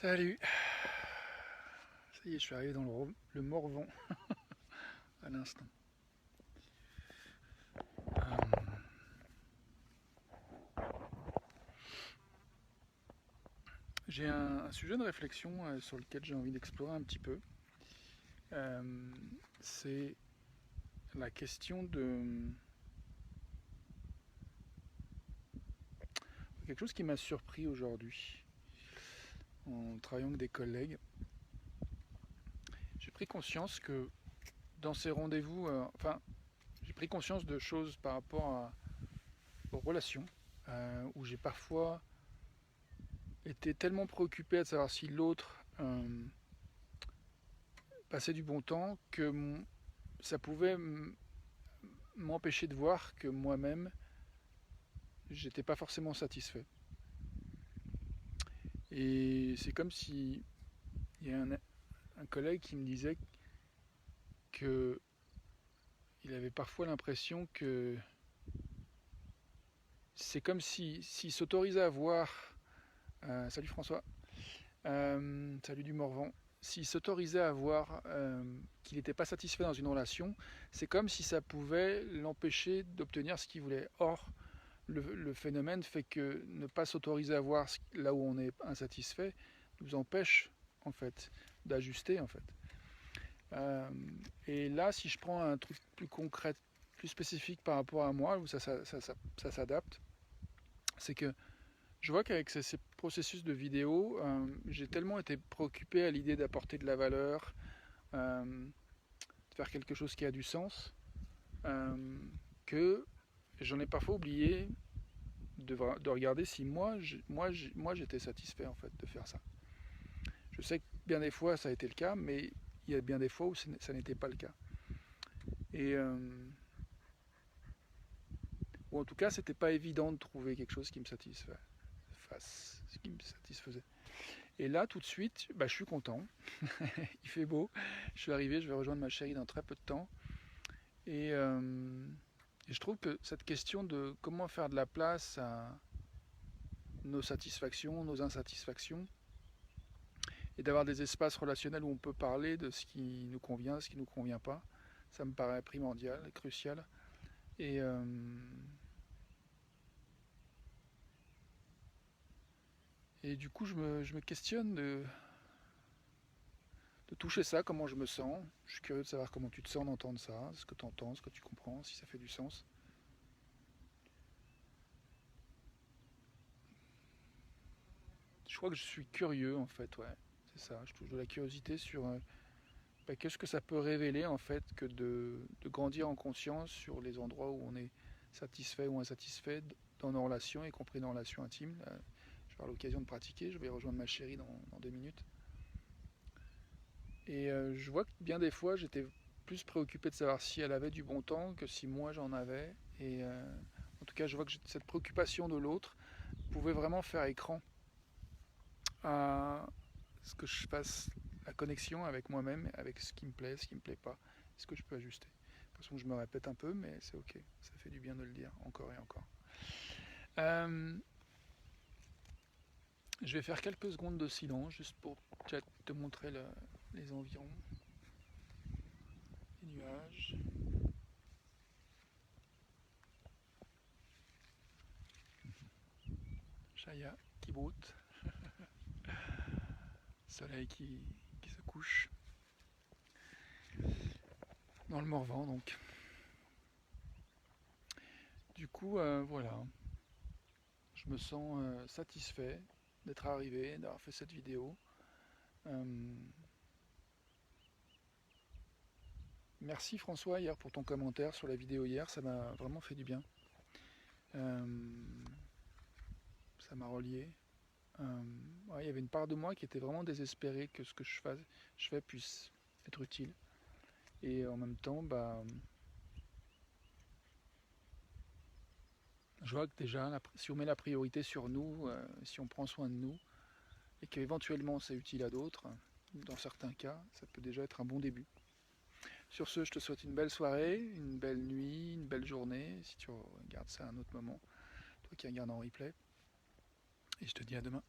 Salut. Ça y est, je suis arrivé dans le Morvan à l'instant. Euh, j'ai un sujet de réflexion sur lequel j'ai envie d'explorer un petit peu. Euh, c'est la question de quelque chose qui m'a surpris aujourd'hui en travaillant avec des collègues. J'ai pris conscience que dans ces rendez-vous, j'ai pris conscience de choses par rapport aux relations, où j'ai parfois été tellement préoccupé à savoir si l'autre passait du bon temps que ça pouvait m'empêcher de voir que moi-même, j'étais pas forcément satisfait. Et c'est comme si il y a un collègue qui me disait que il avait parfois l'impression que c'est comme s'il s'autorisait à voir. Salut François. Salut du Morvan. S'il s'autorisait à voir qu'il n'était pas satisfait dans une relation, c'est comme si ça pouvait l'empêcher d'obtenir ce qu'il voulait. Or, le phénomène fait que ne pas s'autoriser à voir là où on est insatisfait nous empêche en fait d'ajuster en fait. Euh, et là, si je prends un truc plus concret, plus spécifique par rapport à moi, où ça s'adapte, c'est que je vois qu'avec ces processus de vidéo, j'ai tellement été préoccupé à l'idée d'apporter de la valeur, de faire quelque chose qui a du sens, euh, que j'en ai parfois oublié de regarder si moi j'étais satisfait en fait de faire ça. Je sais que bien des fois ça a été le cas, mais il y a bien des fois où ça n'était pas le cas. Et ou en tout cas, c'était pas évident de trouver quelque chose qui me satisfaisait. Et là, tout de suite, bah, je suis content. Il fait beau. Je suis arrivé, je vais rejoindre ma chérie dans très peu de temps. Et, euh, et je trouve que cette question de comment faire de la place à nos satisfactions, nos insatisfactions, et d'avoir des espaces relationnels où on peut parler de ce qui nous convient, ce qui ne nous convient pas, ça me paraît primordial, crucial. Et, euh, et du coup, je me questionne de toucher ça, comment je me sens. Je suis curieux de savoir comment tu te sens d'entendre ça, ce que tu entends, ce que tu comprends, si ça fait du sens. Je crois que je suis curieux en fait, ouais. C'est ça, je touche de la curiosité sur bah, qu'est-ce que ça peut révéler en fait que de grandir en conscience sur les endroits où on est satisfait ou insatisfait dans nos relations, y compris dans nos relations intimes. Là, je vais avoir l'occasion de pratiquer, je vais rejoindre ma chérie dans 2 minutes. Et je vois que bien des fois j'étais plus préoccupé de savoir si elle avait du bon temps que si moi j'en avais. Et en tout cas, je vois que cette préoccupation de l'autre pouvait vraiment faire écran à ce que je fasse la connexion avec moi-même, avec ce qui me plaît, ce qui me plaît pas, ce que je peux ajuster. De toute façon, je me répète un peu, mais c'est ok, ça fait du bien de le dire encore et encore. Euh, je vais faire quelques secondes de silence juste pour te montrer les environs, les nuages. Chaya qui broute, soleil qui se couche dans le Morvan donc. Du coup, voilà, je me sens satisfait d'être arrivé, d'avoir fait cette vidéo. Euh, Merci François hier pour ton commentaire sur la vidéo hier, ça m'a vraiment fait du bien. Euh, Ça m'a relié. Ouais, il y avait une part de moi qui était vraiment désespérée que ce que je fais puisse être utile. Et en même temps, bah, je vois que déjà, si on met la priorité sur nous, si on prend soin de nous, et qu'éventuellement c'est utile à d'autres, dans certains cas, ça peut déjà être un bon début. Sur ce, je te souhaite une belle soirée, une belle nuit, une belle journée, si tu regardes ça à un autre moment, toi qui regardes en replay, et je te dis à demain.